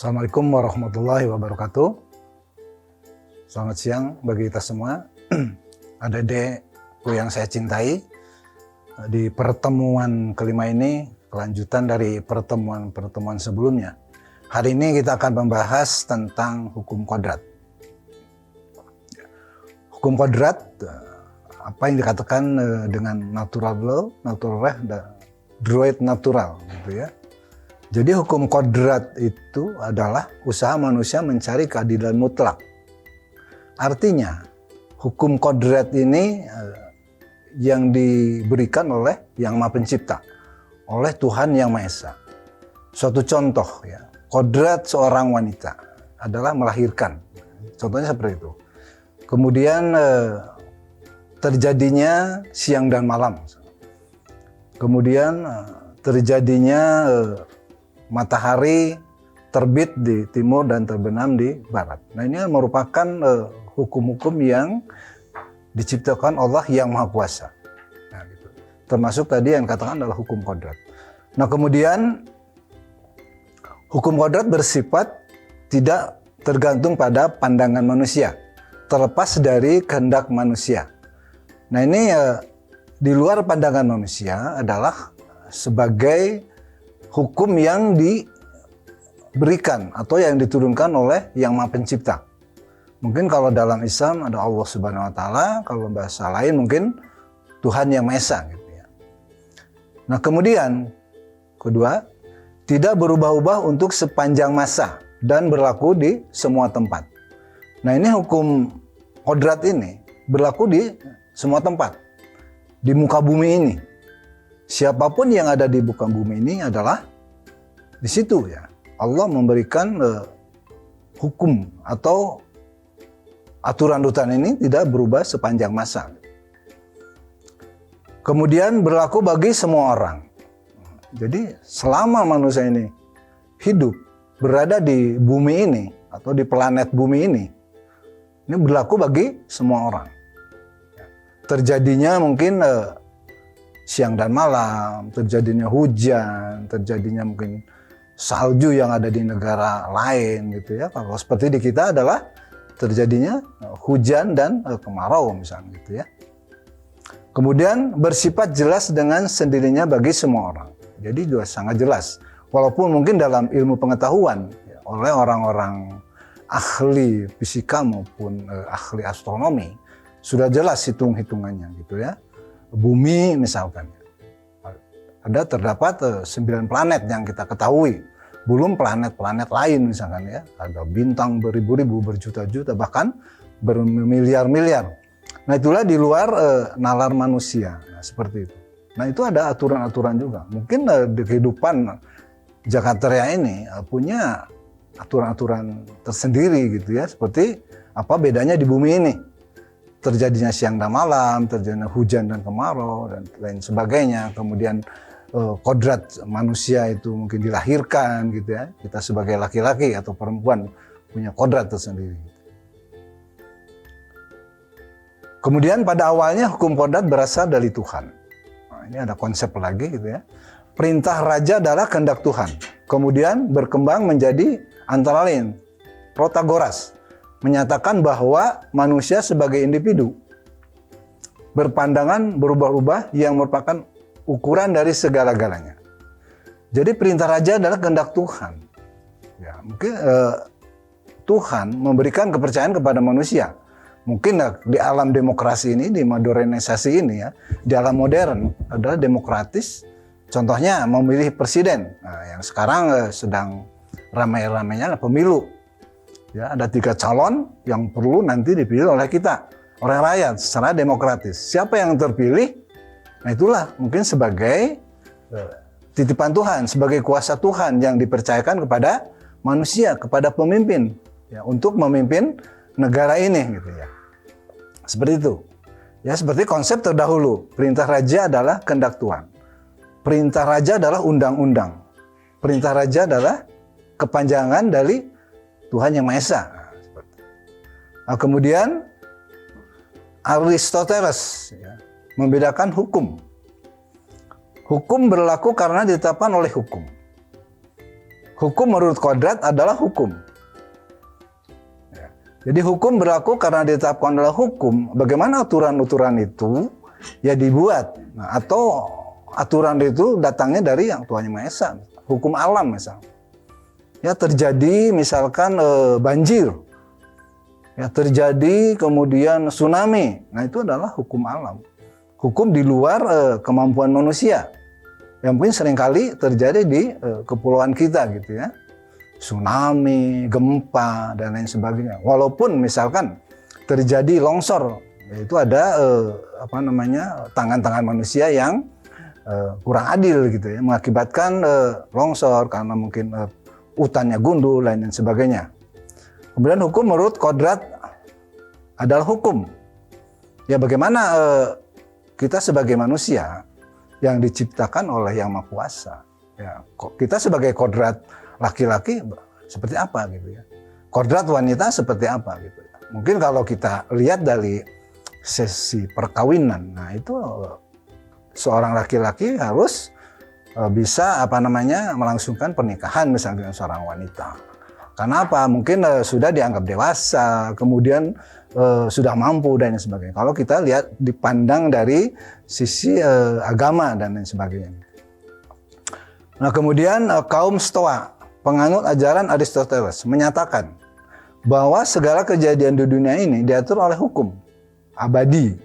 Assalamualaikum warahmatullahi wabarakatuh. Selamat siang bagi kita semua. Adik-adikku yang saya cintai, di pertemuan kelima ini kelanjutan dari pertemuan-pertemuan sebelumnya. Hari ini kita akan membahas tentang hukum kodrat. Hukum kodrat, apa yang dikatakan dengan natural law, droit natural, gitu ya. Jadi hukum kodrat itu adalah usaha manusia mencari keadilan mutlak. Artinya hukum kodrat ini yang diberikan oleh Yang Maha Pencipta, oleh Tuhan Yang Maha Esa. Suatu contoh ya, kodrat seorang wanita adalah melahirkan. Contohnya seperti itu. Kemudian terjadinya siang dan malam. Kemudian terjadinya matahari terbit di timur dan terbenam di barat. Nah, ini merupakan hukum-hukum yang diciptakan Allah yang Maha Kuasa. Nah, gitu. Termasuk tadi yang katakan adalah hukum kodrat. Nah, kemudian hukum kodrat bersifat tidak tergantung pada pandangan manusia, terlepas dari kehendak manusia. Nah, ini di luar pandangan manusia adalah sebagai hukum yang diberikan atau yang diturunkan oleh Yang Maha Pencipta. Mungkin kalau dalam Islam ada Allah Subhanahu wa Ta'ala, kalau bahasa lain mungkin Tuhan Yang Maha Esa gitu ya. Nah, kemudian kedua, tidak berubah-ubah untuk sepanjang masa dan berlaku di semua tempat. Nah, ini hukum kodrat ini berlaku di semua tempat di muka bumi ini. Siapapun yang ada di muka bumi ini adalah di situ ya. Allah memberikan hukum atau aturan-aturan ini tidak berubah sepanjang masa. Kemudian berlaku bagi semua orang. Jadi selama manusia ini hidup berada di bumi ini atau di planet bumi ini berlaku bagi semua orang. Terjadinya mungkin siang dan malam, terjadinya hujan, terjadinya mungkin salju yang ada di negara lain gitu ya. Kalau seperti di kita adalah terjadinya hujan dan kemarau misalnya gitu ya. Kemudian bersifat jelas dengan sendirinya bagi semua orang. Jadi juga sangat jelas. Walaupun mungkin dalam ilmu pengetahuan ya, oleh orang-orang ahli fisika maupun ahli astronomi sudah jelas hitung-hitungannya gitu ya. Bumi misalkan, terdapat 9 planet yang kita ketahui, belum planet-planet lain misalkan ya, ada bintang beribu-ribu, berjuta-juta, bahkan bermiliar-miliar. Nah, itulah di luar nalar manusia, nah, seperti itu. Nah, itu ada aturan-aturan juga. Mungkin di kehidupan Jakarta ini punya aturan-aturan tersendiri gitu ya, seperti apa bedanya di bumi ini. Terjadinya siang dan malam, terjadinya hujan dan kemarau, dan lain sebagainya. Kemudian kodrat manusia itu mungkin dilahirkan gitu ya. Kita sebagai laki-laki atau perempuan punya kodrat tersendiri. Kemudian pada awalnya hukum kodrat berasal dari Tuhan. Nah, ini ada konsep lagi gitu ya. Perintah raja adalah kehendak Tuhan. Kemudian berkembang menjadi antara lain Protagoras menyatakan bahwa manusia sebagai individu berpandangan berubah-ubah yang merupakan ukuran dari segala-galanya. Jadi perintah raja adalah kehendak Tuhan. Ya, mungkin Tuhan memberikan kepercayaan kepada manusia. Mungkin di alam demokrasi ini, di modernisasi ini ya, di alam modern adalah demokratis. Contohnya memilih presiden. Nah, yang sekarang sedang ramai-ramainya pemilu. Ya, ada 3 calon yang perlu nanti dipilih oleh kita, oleh rakyat secara demokratis. Siapa yang terpilih? Nah, itulah mungkin sebagai titipan Tuhan, sebagai kuasa Tuhan yang dipercayakan kepada manusia, kepada pemimpin, ya, untuk memimpin negara ini, gitu ya. Seperti itu. Ya, seperti konsep terdahulu, perintah raja adalah kehendak Tuhan. Perintah raja adalah undang-undang. Perintah raja adalah kepanjangan dari Tuhan Yang Maha Esa. Nah, kemudian Aristoteles ya, membedakan hukum. Hukum berlaku karena ditetapkan oleh hukum. Hukum menurut kodrat adalah hukum. Ya. Jadi hukum berlaku karena ditetapkan adalah hukum. Bagaimana aturan-aturan itu ya dibuat, nah, atau aturan itu datangnya dari yang Tuhan Yang Maha Esa, hukum alam misalnya. Ya terjadi misalkan banjir, ya terjadi kemudian tsunami, nah itu adalah hukum alam. Hukum di luar kemampuan manusia. Yang mungkin seringkali terjadi di kepulauan kita gitu ya. Tsunami, gempa, dan lain sebagainya. Walaupun misalkan terjadi longsor, itu ada tangan-tangan manusia yang kurang adil gitu ya, mengakibatkan longsor karena mungkin hutannya gundul dan sebagainya. Kemudian hukum menurut kodrat adalah hukum. Ya bagaimana kita sebagai manusia yang diciptakan oleh Yang Maha Kuasa. Ya, kita sebagai kodrat laki-laki seperti apa gitu ya. Kodrat wanita seperti apa gitu ya. Mungkin kalau kita lihat dari sesi perkawinan, nah itu seorang laki-laki harus bisa melangsungkan pernikahan misalnya dengan seorang wanita. Karena apa? Mungkin sudah dianggap dewasa, kemudian sudah mampu dan sebagainya. Kalau kita lihat dipandang dari sisi agama dan lain sebagainya. Nah kemudian kaum Stoa, penganut ajaran Aristoteles, menyatakan bahwa segala kejadian di dunia ini diatur oleh hukum abadi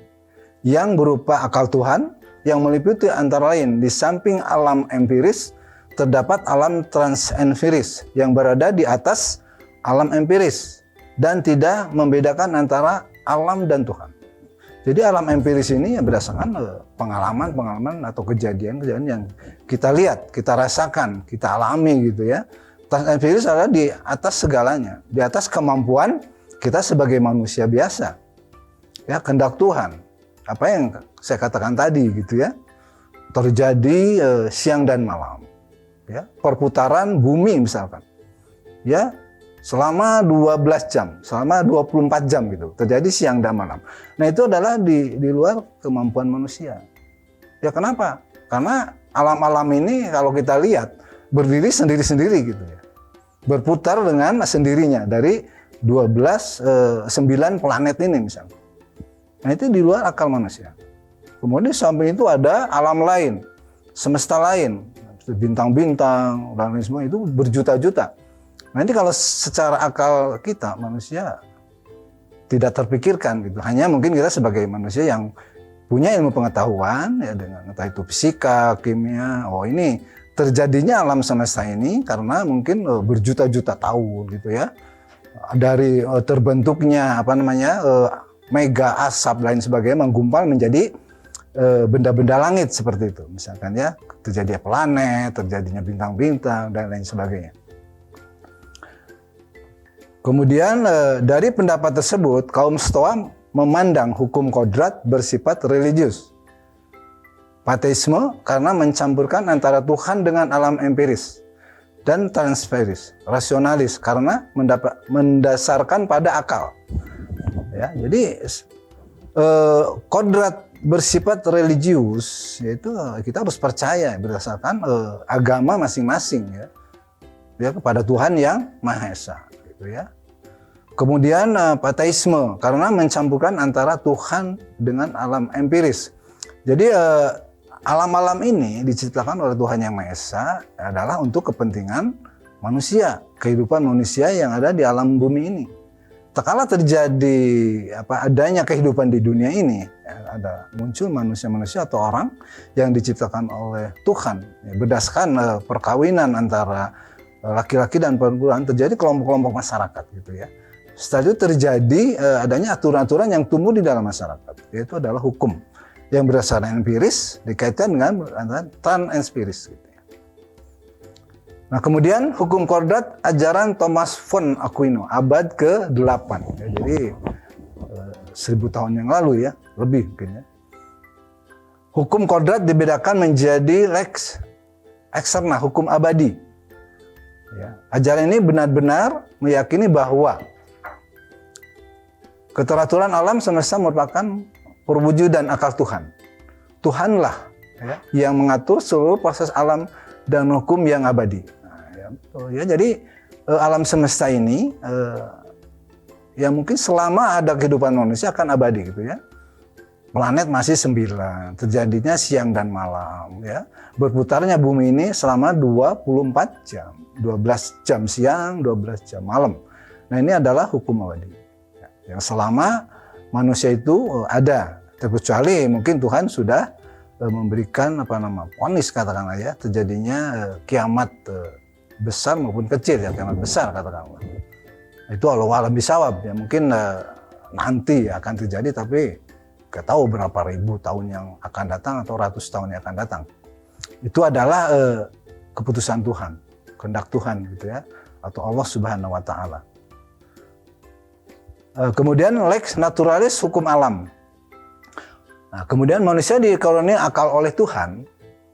yang berupa akal Tuhan yang meliputi antara lain di samping alam empiris terdapat alam transempiris yang berada di atas alam empiris dan tidak membedakan antara alam dan Tuhan. Jadi alam empiris ini berdasarkan pengalaman atau kejadian-kejadian yang kita lihat, kita rasakan, kita alami gitu ya. Transempiris adalah di atas segalanya, di atas kemampuan kita sebagai manusia biasa. Ya, kehendak Tuhan. Apa yang saya katakan tadi gitu ya. Terjadi siang dan malam. Ya, perputaran bumi misalkan. Ya, selama 12 jam, selama 24 jam gitu, terjadi siang dan malam. Nah itu adalah di luar kemampuan manusia. Ya kenapa? Karena alam-alam ini kalau kita lihat, berdiri sendiri-sendiri gitu ya. Berputar dengan sendirinya dari 9 planet ini misalnya. Nah itu di luar akal manusia. Kemudian samping itu ada alam lain, semesta lain, bintang-bintang, dan lain semua itu berjuta-juta. Nanti kalau secara akal kita manusia tidak terpikirkan gitu. Hanya mungkin kita sebagai manusia yang punya ilmu pengetahuan ya dengan entah itu fisika, kimia. Oh ini terjadinya alam semesta ini karena mungkin berjuta-juta tahun gitu ya. Dari terbentuknya mega asap lain sebagainya menggumpal menjadi benda-benda langit seperti itu. Misalkan ya terjadinya planet, terjadinya bintang-bintang dan lain sebagainya. Kemudian dari pendapat tersebut, kaum Stoa memandang hukum kodrat bersifat religius. Pateisme karena mencampurkan antara Tuhan dengan alam empiris. Dan transferis, rasionalis karena mendasarkan pada akal. Ya, jadi kodrat bersifat religius, yaitu kita harus percaya berdasarkan agama masing-masing ya kepada Tuhan Yang Maha Esa. Ya. Kemudian pateisme karena mencampurkan antara Tuhan dengan alam empiris. Jadi alam-alam ini diciptakan oleh Tuhan Yang Maha Esa adalah untuk kepentingan manusia, kehidupan manusia yang ada di alam bumi ini. Takala terjadi adanya kehidupan di dunia ini, ada muncul manusia-manusia atau orang yang diciptakan oleh Tuhan ya, berdasarkan perkawinan antara laki-laki dan perempuan, terjadi kelompok-kelompok masyarakat gitu ya. Setelah itu terjadi adanya aturan-aturan yang tumbuh di dalam masyarakat, yaitu adalah hukum yang berdasarkan empiris dikaitkan dengan transempiris gitu ya. Nah kemudian hukum kodrat ajaran Thomas von Aquino abad ke-8 ya, jadi 1000 tahun yang lalu ya, lebih mungkin ya. Hukum kodrat dibedakan menjadi lex externa, hukum abadi. Ya, ajaran ini benar-benar meyakini bahwa keteraturan alam semesta merupakan perwujudan akal Tuhan. Tuhanlah ya, yang mengatur seluruh proses alam dan hukum yang abadi. Nah, ya. Ya, jadi alam semesta ini ya mungkin selama ada kehidupan manusia akan abadi gitu ya. Planet masih 9, terjadinya siang dan malam ya. Berputarnya bumi ini selama 24 jam. 12 jam siang, 12 jam malam. Nah, ini adalah hukum abadi. Ya, yang selama manusia itu ada, terkecuali mungkin Tuhan sudah memberikan vonis katakanlah ya, terjadinya kiamat besar maupun kecil ya, kiamat besar katakanlah. Itu Allah alam bisawab ya, mungkin nanti akan terjadi tapi gak tahu berapa ribu tahun yang akan datang atau ratus tahun yang akan datang. Itu adalah keputusan Tuhan, kehendak Tuhan gitu ya, atau Allah Subhanahu wa taala. Kemudian lex naturalis, hukum alam. Nah, kemudian manusia dikaruniai akal oleh Tuhan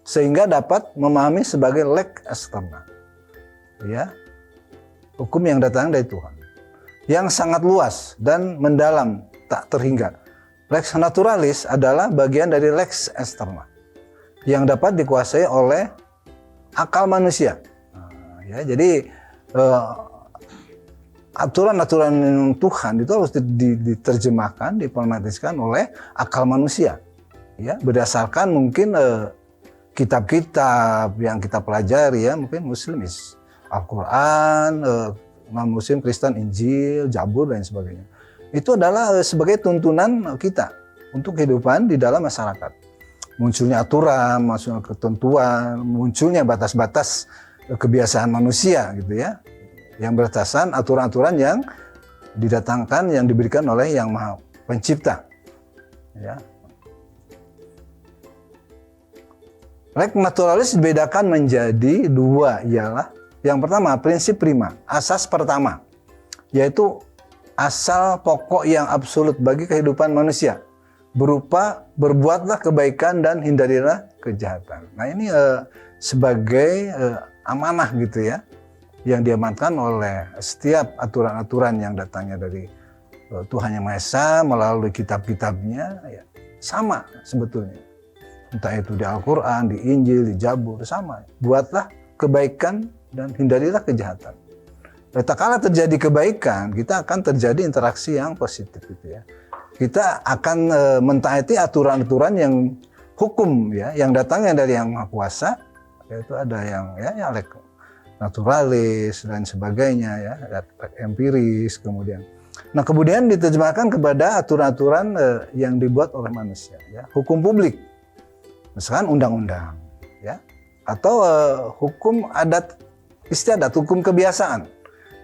sehingga dapat memahami sebagai lex externa. Ya. Hukum yang datang dari Tuhan. Yang sangat luas dan mendalam, tak terhingga. Lex naturalis adalah bagian dari lex externa yang dapat dikuasai oleh akal manusia. Nah, ya, jadi aturan-aturan Tuhan itu harus diterjemahkan, diimplementasikan oleh akal manusia. Ya, berdasarkan mungkin kitab-kitab yang kita pelajari ya, mungkin Muslimis, Al-Quran, non-Muslim, Kristen, Injil, Zabur dan sebagainya. Itu adalah sebagai tuntunan kita untuk kehidupan di dalam masyarakat. Munculnya aturan, munculnya ketentuan, munculnya batas-batas kebiasaan manusia gitu ya. Yang berdasarkan aturan-aturan yang didatangkan, yang diberikan oleh Yang Maha Pencipta. Ya. Lex naturalis dibedakan menjadi dua, ialah yang pertama prinsip prima, asas pertama, yaitu asal pokok yang absolut bagi kehidupan manusia, berupa berbuatlah kebaikan dan hindarilah kejahatan. Nah, ini sebagai amanah gitu ya, yang diamankan oleh setiap aturan-aturan yang datangnya dari Tuhan Yang Maha Esa melalui kitab-kitabnya ya, sama sebetulnya. Entah itu di Al-Quran, di Injil, di Zabur, sama. Buatlah kebaikan dan hindarilah kejahatan. Tak kala terjadi kebaikan, kita akan terjadi interaksi yang positif gitu ya. Kita akan mentaati aturan-aturan yang hukum ya, yang datangnya dari Yang Maha Kuasa, yaitu ada yang ya naturalis dan sebagainya ya, empiris kemudian. Nah, kemudian diterjemahkan kepada aturan-aturan yang dibuat oleh manusia ya, hukum publik. Misalkan undang-undang ya, atau hukum adat istiadat, hukum kebiasaan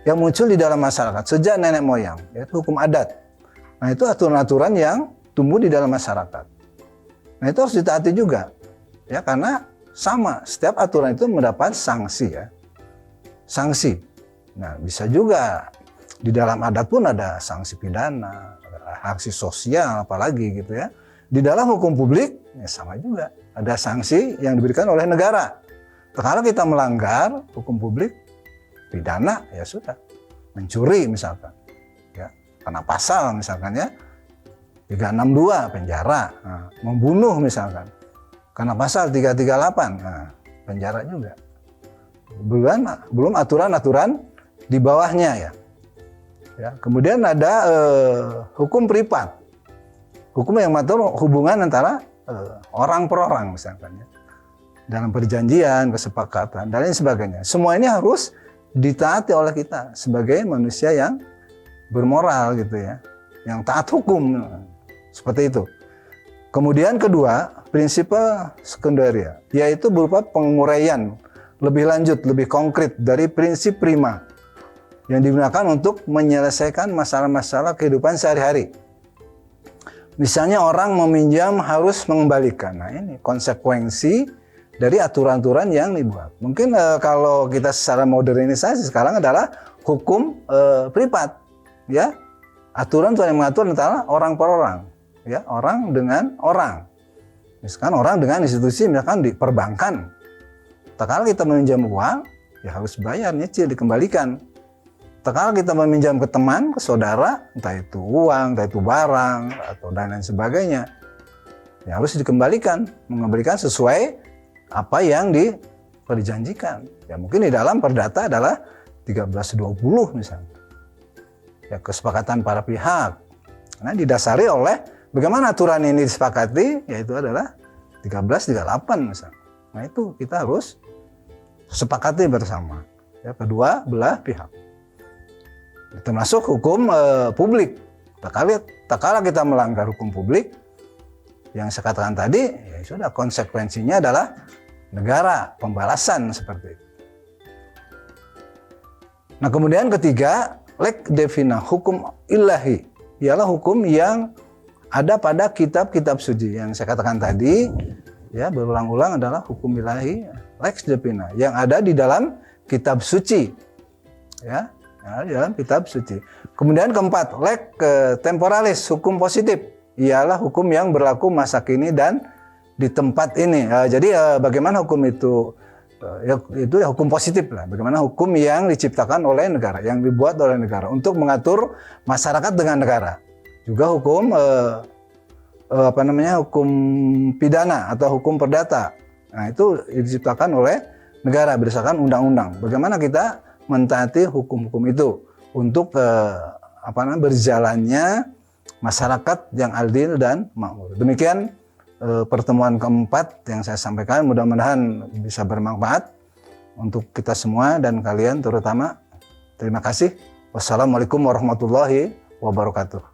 yang muncul di dalam masyarakat sejak nenek moyang, yaitu hukum adat. Nah, itu aturan-aturan yang tumbuh di dalam masyarakat. Nah, itu harus ditaati juga ya, karena sama, setiap aturan itu mendapat sanksi ya. Sanksi. Nah, bisa juga di dalam adat pun ada sanksi pidana, sanksi sosial apalagi gitu ya. Di dalam hukum publik ya sama juga, ada sanksi yang diberikan oleh negara. Kalau kita melanggar hukum publik, pidana ya sudah, mencuri misalkan ya, kena pasal misalkan ya 362 penjara. Nah, membunuh misalkan kena pasal 338, nah, penjara juga. Belum aturan-aturan di bawahnya ya. Ya, kemudian ada hukum privat, hukum yang mengatur hubungan antara orang per orang misalkan ya, dalam perjanjian, kesepakatan dan lain sebagainya. Semua ini harus ditaati oleh kita sebagai manusia yang bermoral gitu ya, yang taat hukum seperti itu. Kemudian kedua, prinsip sekundaria, yaitu berupa penguraian lebih lanjut, lebih konkret dari prinsip prima yang digunakan untuk menyelesaikan masalah-masalah kehidupan sehari-hari. Misalnya orang meminjam harus mengembalikan. Nah, ini konsekuensi dari aturan-aturan yang dibuat. Mungkin kalau kita secara modernisasi sekarang adalah hukum privat, ya, aturan yang mengatur antara orang per orang, ya, orang dengan orang. Misalkan orang dengan institusi, misalkan di perbankan. Kalau kita meminjam uang, ya harus bayar, nyicil, dikembalikan. Kalau kita meminjam ke teman, ke saudara, entah itu uang, entah itu barang, atau dan lain sebagainya, ya harus dikembalikan, mengembalikan sesuai apa yang kalau dijanjikan. Ya mungkin di dalam perdata adalah 1320 misalnya. Ya kesepakatan para pihak. Karena didasari oleh bagaimana aturan ini disepakati, yaitu adalah 1338 misalnya. Nah itu kita harus sepakati bersama. Ya, kedua belah pihak. Termasuk hukum publik. Tak kala kita melanggar hukum publik, yang saya katakan tadi, ya sudah konsekuensinya adalah negara, pembalasan seperti itu. Nah kemudian ketiga, lek devina hukum ilahi, ialah hukum yang ada pada kitab-kitab suci. Yang saya katakan tadi, ya berulang-ulang adalah hukum ilahi, lex devina, yang ada di dalam kitab suci. Ya, di dalam kitab suci. Kemudian keempat, lek temporalis, hukum positif, ialah hukum yang berlaku masa kini dan di tempat ini. Jadi bagaimana hukum itu? Itu ya hukum positif lah. Bagaimana hukum yang diciptakan oleh negara, yang dibuat oleh negara untuk mengatur masyarakat dengan negara. Juga hukum hukum pidana atau hukum perdata. Nah itu diciptakan oleh negara berdasarkan undang-undang. Bagaimana kita mentaati hukum-hukum itu untuk berjalannya masyarakat yang adil dan makmur. Demikian pertemuan keempat yang saya sampaikan, mudah-mudahan bisa bermanfaat untuk kita semua dan kalian terutama. Terima kasih. Wassalamualaikum warahmatullahi wabarakatuh.